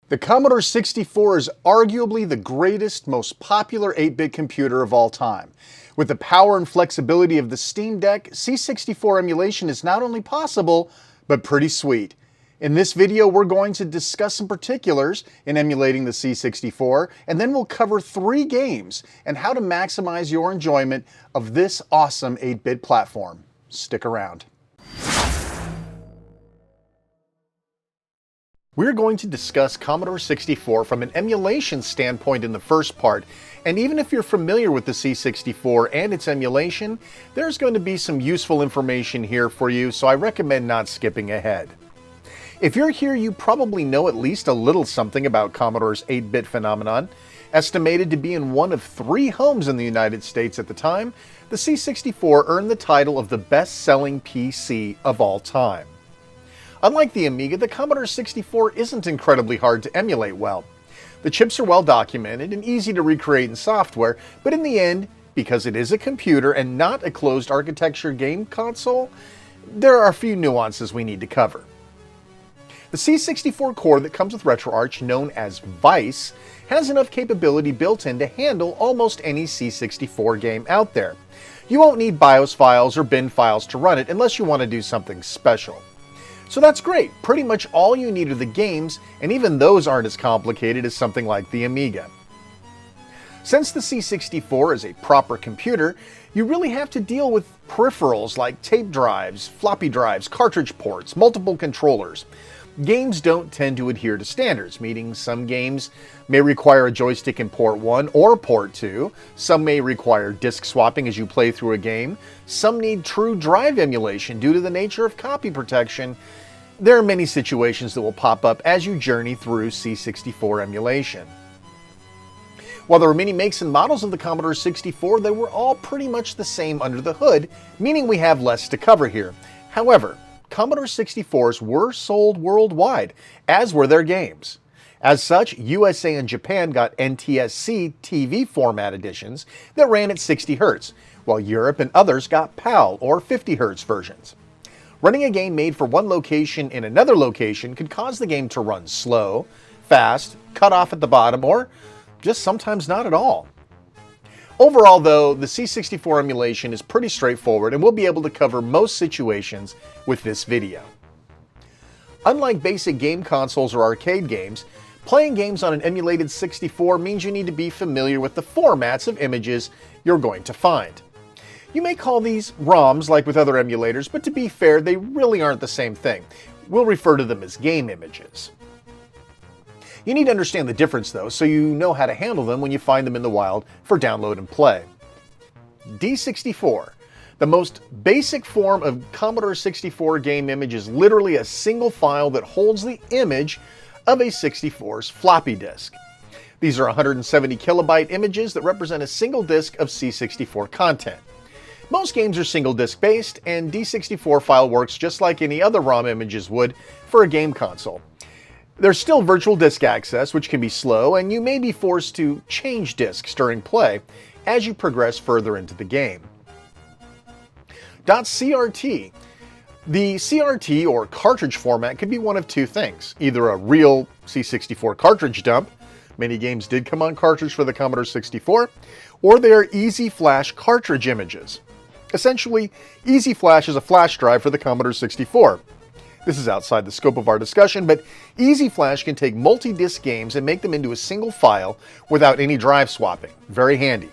The Commodore 64 is arguably the greatest, most popular 8-bit computer of all time. With the power and flexibility of the Steam Deck, C64 emulation is not only possible, but pretty sweet. In this video, we're going to discuss some particulars in emulating the C64, and then we'll cover 3 games and how to maximize your enjoyment of this awesome 8-bit platform. Stick around. We're going to discuss Commodore 64 from an emulation standpoint in the first part, and even if you're familiar with the C64 and its emulation, there's going to be some useful information here for you, so I recommend not skipping ahead. If you're here, you probably know at least a little something about Commodore's 8-bit phenomenon. Estimated to be in one of 3 homes in the United States at the time, the C64 earned the title of the best-selling PC of all time. Unlike the Amiga, the Commodore 64 isn't incredibly hard to emulate well. The chips are well documented and easy to recreate in software, but in the end, because it is a computer and not a closed architecture game console, there are a few nuances we need to cover. The C64 core that comes with RetroArch, known as Vice, has enough capability built in to handle almost any C64 game out there. You won't need BIOS files or bin files to run it unless you want to do something special. So that's great. Pretty much all you need are the games, and even those aren't as complicated as something like the Amiga. Since the C64 is a proper computer, you really have to deal with peripherals like tape drives, floppy drives, cartridge ports, multiple controllers. Games don't tend to adhere to standards, meaning some games may require a joystick in port 1 or port 2, some may require disk swapping as you play through a game, some need true drive emulation due to the nature of copy protection. There are many situations that will pop up as you journey through C64 emulation. While there were many makes and models of the Commodore 64, they were all pretty much the same under the hood, meaning we have less to cover here. However, Commodore 64s were sold worldwide, as were their games. As such, USA and Japan got NTSC TV format editions that ran at 60 Hz, while Europe and others got PAL or 50 Hz versions. Running a game made for one location in another location could cause the game to run slow, fast, cut off at the bottom, or just sometimes not at all. Overall though, the C64 emulation is pretty straightforward and we'll be able to cover most situations with this video. Unlike basic game consoles or arcade games, playing games on an emulated 64 means you need to be familiar with the formats of images you're going to find. You may call these ROMs like with other emulators, but to be fair, they really aren't the same thing. We'll refer to them as game images. You need to understand the difference though, so you know how to handle them when you find them in the wild for download and play. D64. The most basic form of Commodore 64 game image is literally a single file that holds the image of a 64's floppy disk. These are 170 kilobyte images that represent a single disk of C64 content. Most games are single disk based, and D64 file works just like any other ROM images would for a game console. There's still virtual disk access, which can be slow, and you may be forced to change disks during play as you progress further into the game. .crt. The CRT or cartridge format could be one of 2 things, either a real C64 cartridge dump, many games did come on cartridge for the Commodore 64, or they are Easy Flash cartridge images. Essentially, Easy Flash is a flash drive for the Commodore 64. This is outside the scope of our discussion, but Easy Flash can take multi-disc games and make them into a single file without any drive swapping. Very handy.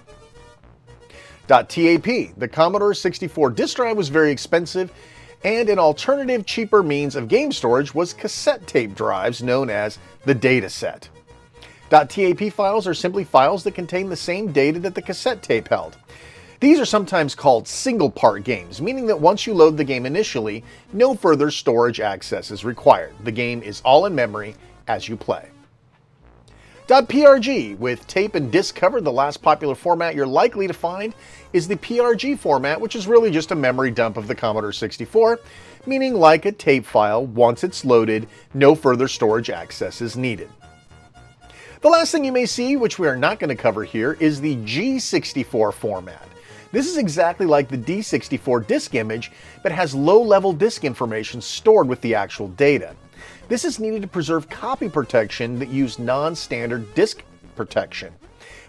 .tap. The Commodore 64 disk drive was very expensive, and an alternative, cheaper means of game storage was cassette tape drives known as the dataset. .tap files are simply files that contain the same data that the cassette tape held. These are sometimes called single-part games, meaning that once you load the game initially, no further storage access is required. The game is all in memory as you play. .prg. With tape and disc covered, the last popular format you're likely to find is the PRG format, which is really just a memory dump of the Commodore 64, meaning like a tape file, once it's loaded, no further storage access is needed. The last thing you may see, which we are not going to cover here, is the G64 format. This is exactly like the D64 disk image, but has low-level disk information stored with the actual data. This is needed to preserve copy protection that use non-standard disk protection.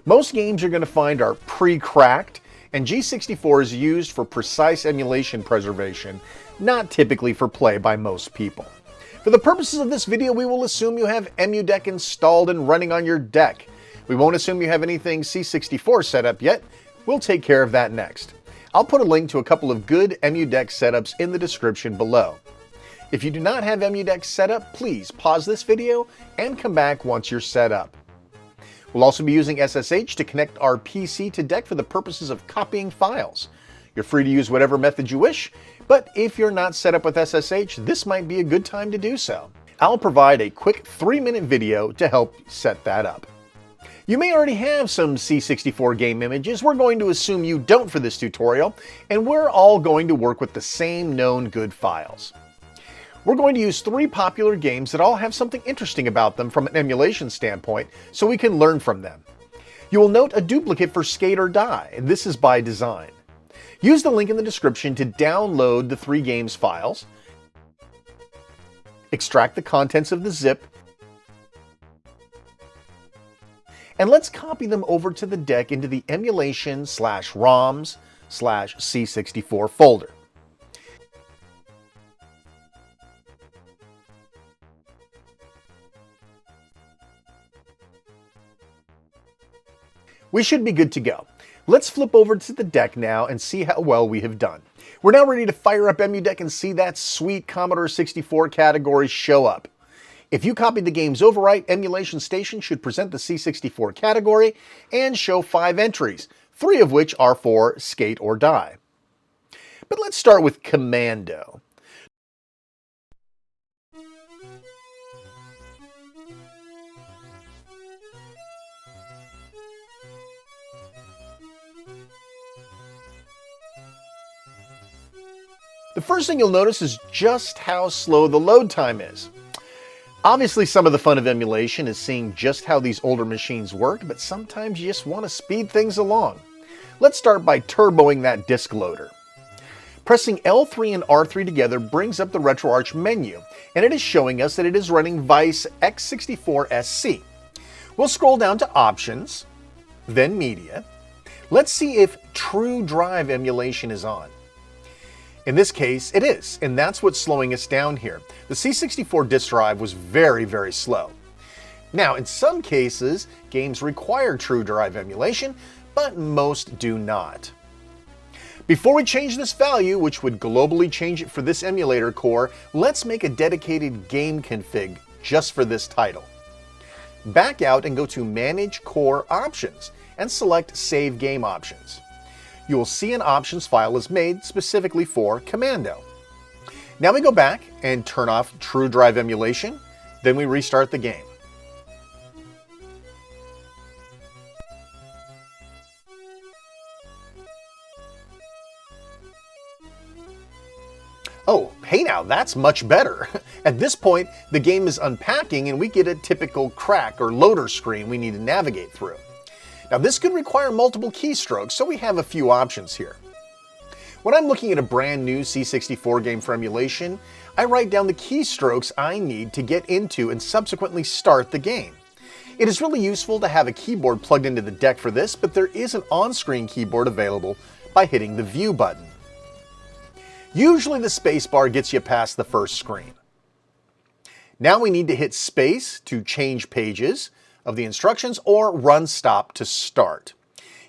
Most games you're going to find are pre-cracked, and G64 is used for precise emulation preservation, not typically for play by most people. For the purposes of this video, we will assume you have EmuDeck installed and running on your deck. We won't assume you have anything C64 set up yet. We'll take care of that next. I'll put a link to a couple of good EmuDeck setups in the description below. If you do not have EmuDeck Setup, please pause this video and come back once you're set up. We'll also be using SSH to connect our PC to deck for the purposes of copying files. You're free to use whatever method you wish, but if you're not set up with SSH, this might be a good time to do so. I'll provide a quick 3-minute video to help set that up. You may already have some C64 game images. We're going to assume you don't for this tutorial, and we're all going to work with the same known good files. We're going to use 3 popular games that all have something interesting about them from an emulation standpoint, so we can learn from them. You will note a duplicate for Skate or Die, and this is by design. Use the link in the description to download the 3 games files, extract the contents of the zip, and let's copy them over to the deck into the emulation/ROMs/C64 folder. We should be good to go. Let's flip over to the deck now and see how well we have done. We're now ready to fire up EmuDeck and see that sweet Commodore 64 category show up. If you copied the game's overwrite, Emulation Station should present the C64 category and show 5 entries, 3 of which are for Skate or Die. But let's start with Commando. The first thing you'll notice is just how slow the load time is. Obviously, some of the fun of emulation is seeing just how these older machines work, but sometimes you just want to speed things along. Let's start by turboing that disk loader. Pressing L3 and R3 together brings up the RetroArch menu, and it is showing us that it is running Vice X64SC. We'll scroll down to Options, then Media. Let's see if True Drive emulation is on. In this case, it is, and that's what's slowing us down here. The C64 disk drive was very, very slow. Now, in some cases, games require True Drive emulation, but most do not. Before we change this value, which would globally change it for this emulator core, let's make a dedicated game config just for this title. Back out and go to Manage Core Options and select Save Game Options. You will see an options file is made specifically for Commando. Now we go back and turn off True Drive emulation, then we restart the game. Oh, hey now, that's much better. At this point, the game is unpacking and we get a typical crack or loader screen we need to navigate through. Now this could require multiple keystrokes, so we have a few options here. When I'm looking at a brand new C64 game for emulation, I write down the keystrokes I need to get into and subsequently start the game. It is really useful to have a keyboard plugged into the deck for this, but there is an on-screen keyboard available by hitting the View button. Usually the spacebar gets you past the first screen. Now we need to hit space to change pages of the instructions or run stop to start.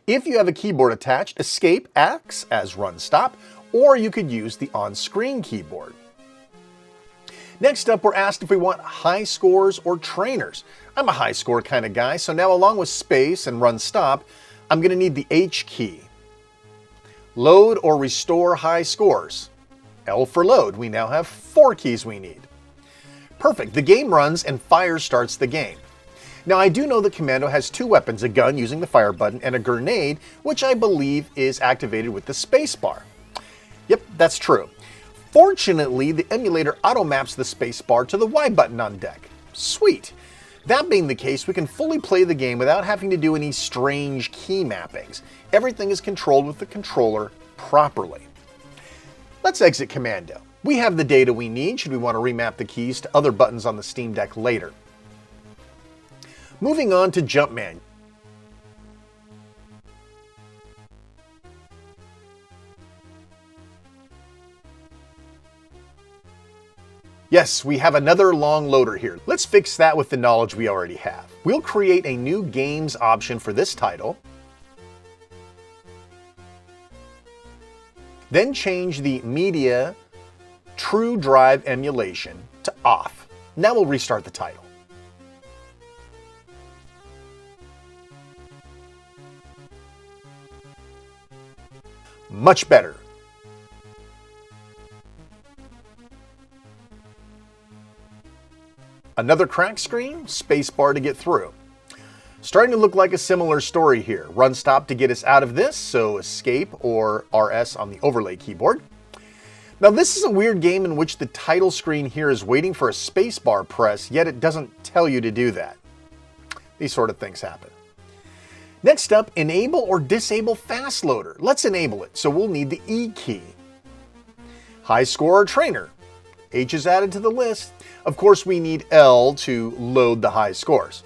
If you have a keyboard attached, escape acts as run stop, or you could use the on-screen keyboard. Next up, we're asked if we want high scores or trainers. I'm a high score kind of guy, so now along with space and run stop, I'm going to need the H key. Load or restore high scores. L for load. We now have 4 keys we need. Perfect. The game runs and fire starts the game. Now I do know that Commando has 2 weapons, a gun using the fire button and a grenade, which I believe is activated with the spacebar. Yep, that's true. Fortunately, the emulator auto-maps the spacebar to the Y button on deck. Sweet! That being the case, we can fully play the game without having to do any strange key mappings. Everything is controlled with the controller properly. Let's exit Commando. We have the data we need should we want to remap the keys to other buttons on the Steam Deck later. Moving on to Jumpman. Yes, we have another long loader here. Let's fix that with the knowledge we already have. We'll create a new games option for this title, then change the media true drive emulation to off. Now we'll restart the title. Much better. Another crack screen, spacebar to get through. Starting to look like a similar story here. Run stop to get us out of this, so escape or RS on the overlay keyboard. Now this is a weird game in which the title screen here is waiting for a spacebar press, yet it doesn't tell you to do that. These sort of things happen. Next up, enable or disable fast loader. Let's enable it, so we'll need the E key. High score or trainer. H is added to the list. Of course, we need L to load the high scores.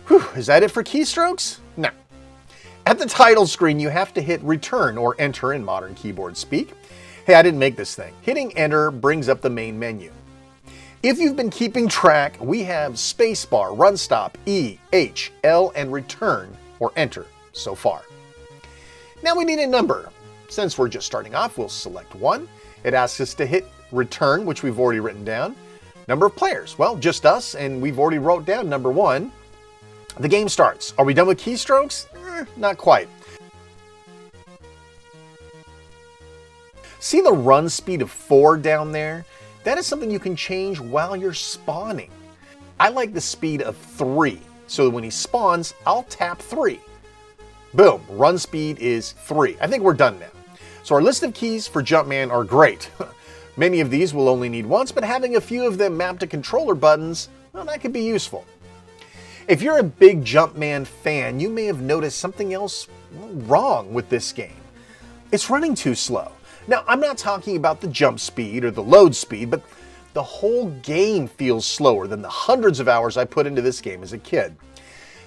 Whew, is that it for keystrokes? No. At the title screen, you have to hit return or enter in modern keyboard speak. Hey, I didn't make this thing. Hitting enter brings up the main menu. If you've been keeping track, we have spacebar, run stop, E, H, L, and return or enter so far. Now we need a number. Since we're just starting off, we'll select 1. It asks us to hit return, which we've already written down. Number of players, well, just us, and we've already wrote down number 1. The game starts. Are we done with keystrokes? Not quite. See the run speed of 4 down there? That is something you can change while you're spawning. I like the speed of 3, so when he spawns, I'll tap 3. Boom, run speed is 3. I think we're done now. So our list of keys for Jumpman are great. Many of these we'll only need once, but having a few of them mapped to controller buttons, well, that could be useful. If you're a big Jumpman fan, you may have noticed something else wrong with this game. It's running too slow. Now, I'm not talking about the jump speed or the load speed, but the whole game feels slower than the hundreds of hours I put into this game as a kid.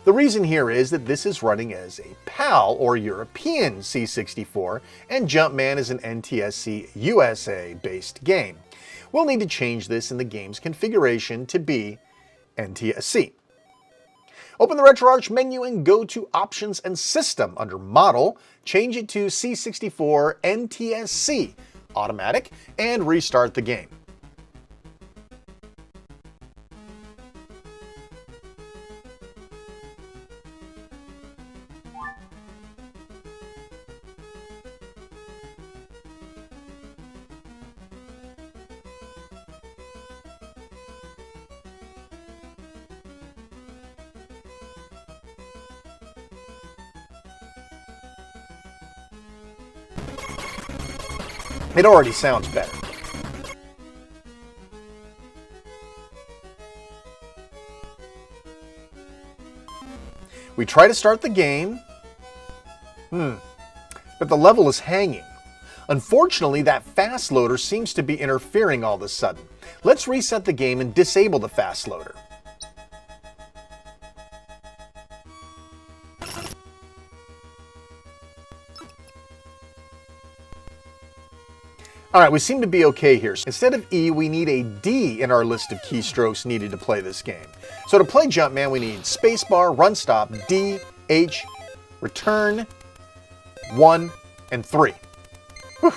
The reason here is that this is running as a PAL or European C64, and Jumpman is an NTSC USA based game. We'll need to change this in the game's configuration to be NTSC. Open the RetroArch menu and go to Options and System. Under Model, change it to C64 NTSC Automatic and restart the game. It already sounds better. We try to start the game, but the level is hanging. Unfortunately, that fast loader seems to be interfering all of a sudden. Let's reset the game and disable the fast loader. Alright, we seem to be okay here. Instead of E, we need a D in our list of keystrokes needed to play this game. So to play Jumpman, we need spacebar, run stop, D, H, return, 1, and 3. Whew.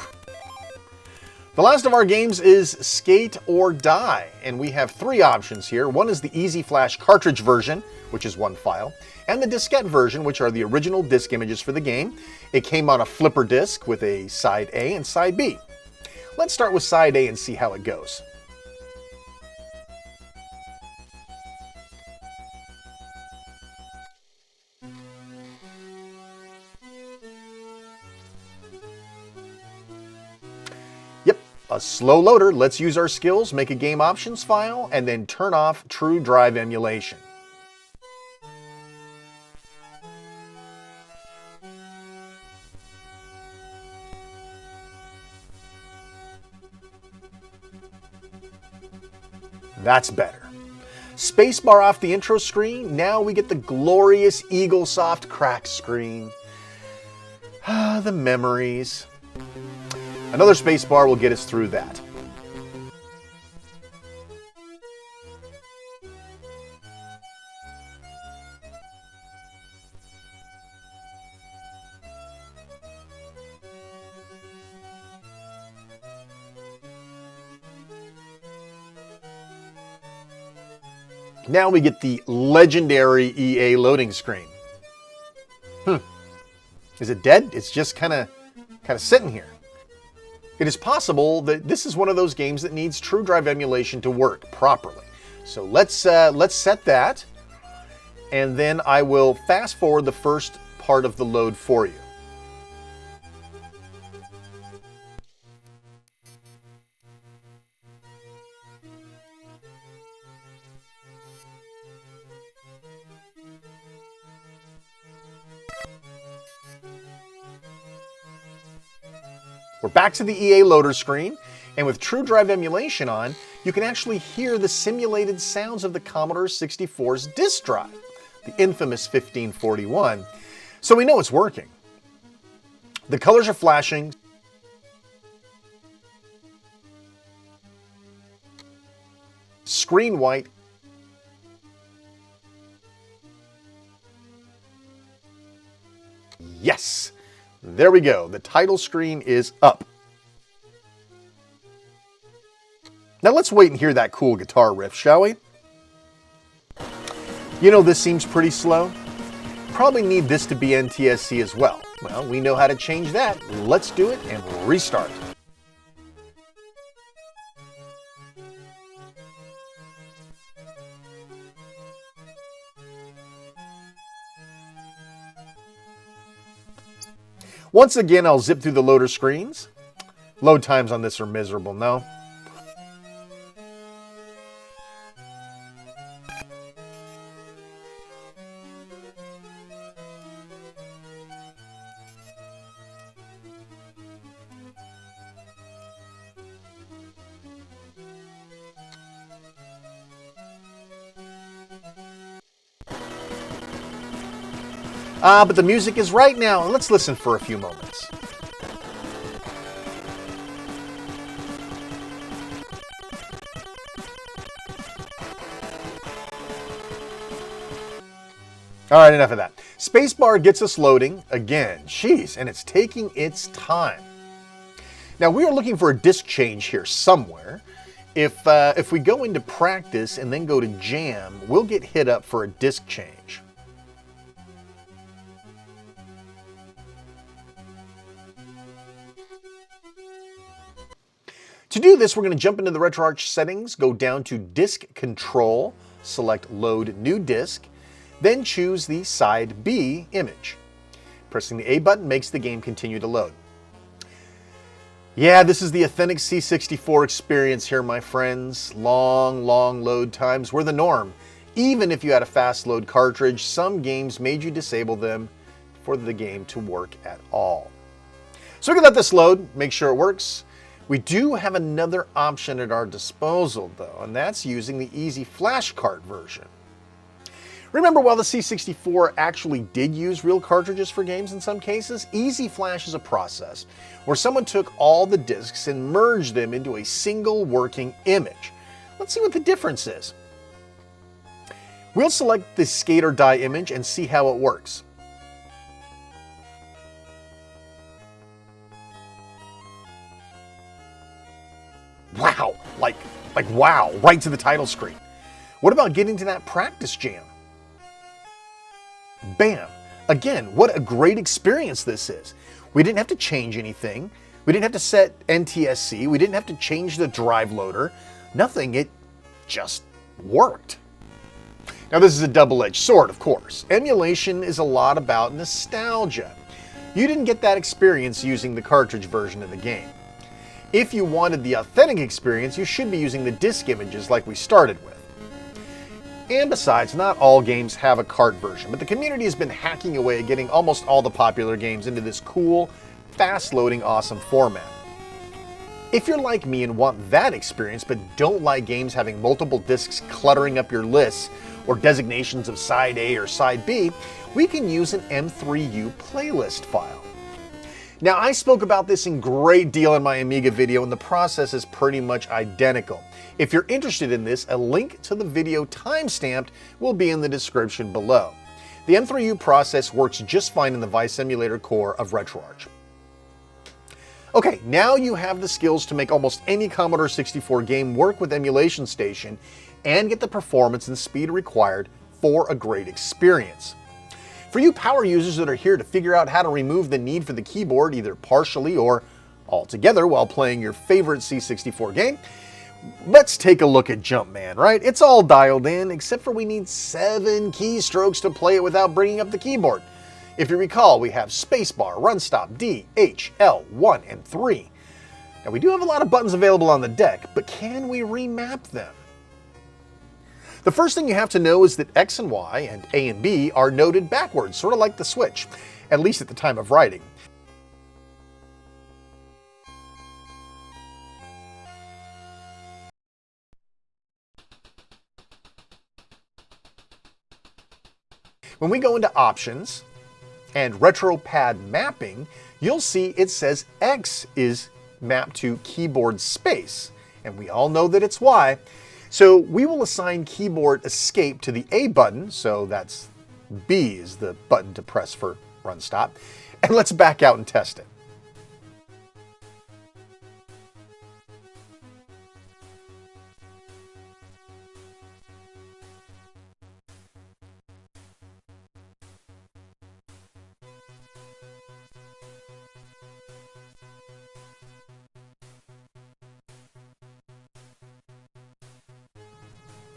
The last of our games is Skate or Die, and we have 3 options here. One is the Easy Flash cartridge version, which is 1 file, and the diskette version, which are the original disk images for the game. It came on a flipper disk with a side A and side B. Let's start with side A and see how it goes. Yep, a slow loader. Let's use our skills, make a game options file, and then turn off True Drive emulation. That's better. Spacebar off the intro screen, now we get the glorious Eaglesoft crack screen. Ah, the memories. Another spacebar will get us through that. Now we get the legendary EA loading screen. Is it dead? It's just kind of sitting here. It is possible that this is one of those games that needs true drive emulation to work properly. So let's set that, and then I will fast forward the first part of the load for you. We're back to the EA loader screen, and with True Drive emulation on, you can actually hear the simulated sounds of the Commodore 64's disk drive, the infamous 1541, so we know it's working. The colors are flashing. Screen white. Yes! There we go. The title screen is up. Now let's wait and hear that cool guitar riff, shall we? You know, this seems pretty slow. Probably need this to be NTSC as well. Well, we know how to change that. Let's do it and restart. Once again, I'll zip through the loader screens. Load times on this are miserable, no? But the music is right now. Let's listen for a few moments. All right, enough of that. Spacebar gets us loading again. Jeez, and it's taking its time. Now, we are looking for a disk change here somewhere. If we go into practice and then go to jam, we'll get hit up for a disk change. To do this, we're going to jump into the RetroArch settings, go down to Disk Control, select Load New Disk, then choose the Side B image. Pressing the A button makes the game continue to load. Yeah, this is the authentic C64 experience here, my friends. Long load times were the norm. Even if you had a fast load cartridge, some games made you disable them for the game to work at all. So we can let this load, make sure it works. We do have another option at our disposal, though, and that's using the Easy Flash Cart version. Remember, while the C64 actually did use real cartridges for games in some cases, Easy Flash is a process where someone took all the discs and merged them into a single working image. Let's see what the difference is. We'll select the Skate or Die image and see how it works. Wow, like wow, right to the title screen. What about getting to that practice jam? Bam! Again, what a great experience this is. We didn't have to change anything. We didn't have to set NTSC. We didn't have to change the drive loader. Nothing, it just worked. Now this is a double-edged sword, of course. Emulation is a lot about nostalgia. You didn't get that experience using the cartridge version of the game. If you wanted the authentic experience, you should be using the disk images like we started with. And besides, not all games have a cart version, but the community has been hacking away at getting almost all the popular games into this cool, fast-loading, awesome format. If you're like me and want that experience but don't like games having multiple discs cluttering up your lists or designations of side A or side B, we can use an M3U playlist file. Now, I spoke about this in great deal in my Amiga video, and the process is pretty much identical. If you're interested in this, a link to the video timestamped will be in the description below. The M3U process works just fine in the Vice Emulator core of RetroArch. Okay, now you have the skills to make almost any Commodore 64 game work with Emulation Station and get the performance and speed required for a great experience. For you power users that are here to figure out how to remove the need for the keyboard either partially or altogether while playing your favorite C64 game, let's take a look at Jumpman, right? It's all dialed in, except for we need 7 keystrokes to play it without bringing up the keyboard. If you recall, we have spacebar, run stop, D, H, L, 1, and 3. Now we do have a lot of buttons available on the deck, but can we remap them? The first thing you have to know is that X and Y and A and B are noted backwards, sort of like the switch, at least at the time of writing. When we go into Options and RetroPad Mapping, you'll see it says X is mapped to keyboard space, and we all know that it's Y. So we will assign keyboard escape to the A button, so that's B is the button to press for run stop, and let's back out and test it.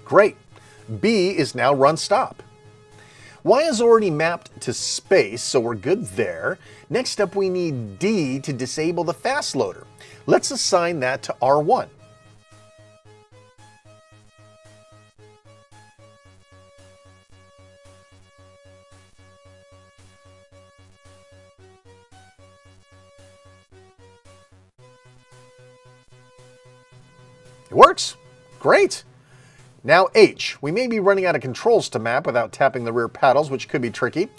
Great. B is now run stop. Y is already mapped to space, so we're good there. Next up, we need D to disable the fast loader. Let's assign that to R1. It works. Great. Now H. We may be running out of controls to map without tapping the rear paddles, which could be tricky.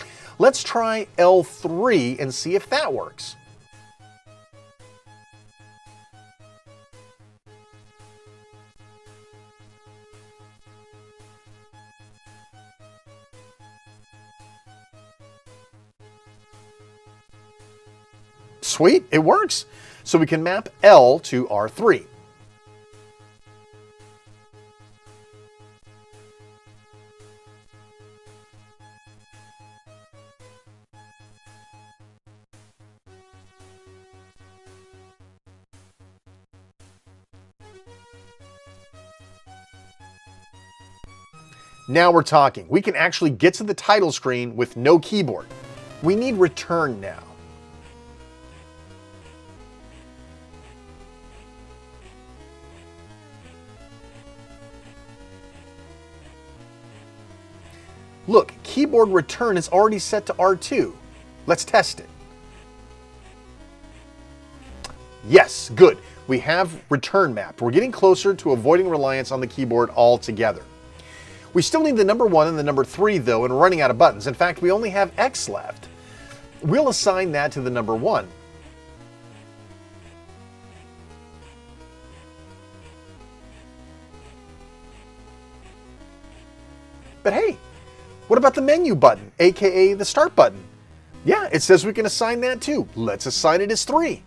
Let's try L3 and see if that works. Sweet, it works. So we can map L to R3. Now we're talking. We can actually get to the title screen with no keyboard. We need return now. Look, keyboard return is already set to R2. Let's test it. Yes, good. We have return mapped. We're getting closer to avoiding reliance on the keyboard altogether. We still need the number 1 and the number 3 though, and running out of buttons. In fact, we only have X left. We'll assign that to the number 1. But hey, what about the menu button, aka the start button? Yeah, it says we can assign that too. Let's assign it as 3.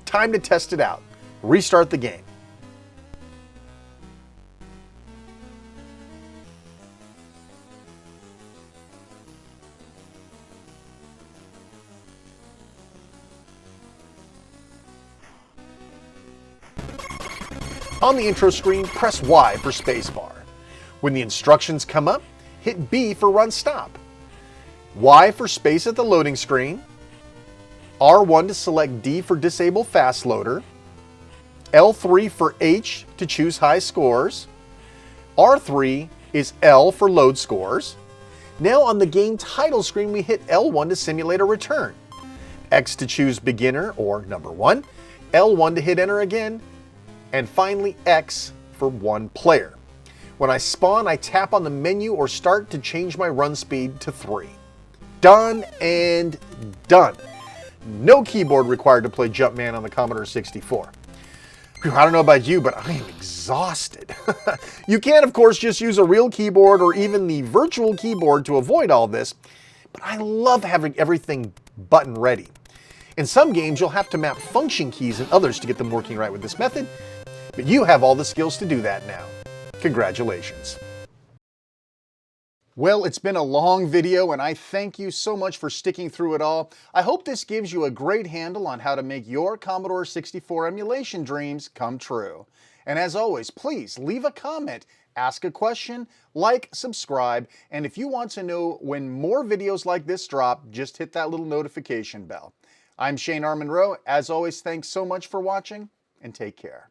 Time to test it out. Restart the game. On the intro screen, press Y for spacebar. When the instructions come up, hit B for run stop. Y for space at the loading screen. R1 to select D for disable fast loader. L3 for H to choose high scores. R3 is L for load scores. Now on the game title screen, we hit L1 to simulate a return. X to choose beginner or number 1. L1 to hit enter again, and finally X for one player. When I spawn, I tap on the menu or start to change my run speed to 3. Done and done. No keyboard required to play Jumpman on the Commodore 64. Whew, I don't know about you, but I am exhausted. You can, of course, just use a real keyboard or even the virtual keyboard to avoid all this, but I love having everything button ready. In some games, you'll have to map function keys and others to get them working right with this method, but you have all the skills to do that now. Congratulations. Well, it's been a long video, and I thank you so much for sticking through it all. I hope this gives you a great handle on how to make your Commodore 64 emulation dreams come true. And as always, please leave a comment, ask a question, like, subscribe, and if you want to know when more videos like this drop, just hit that little notification bell. I'm Shane R. Monroe. As always, thanks so much for watching, and take care.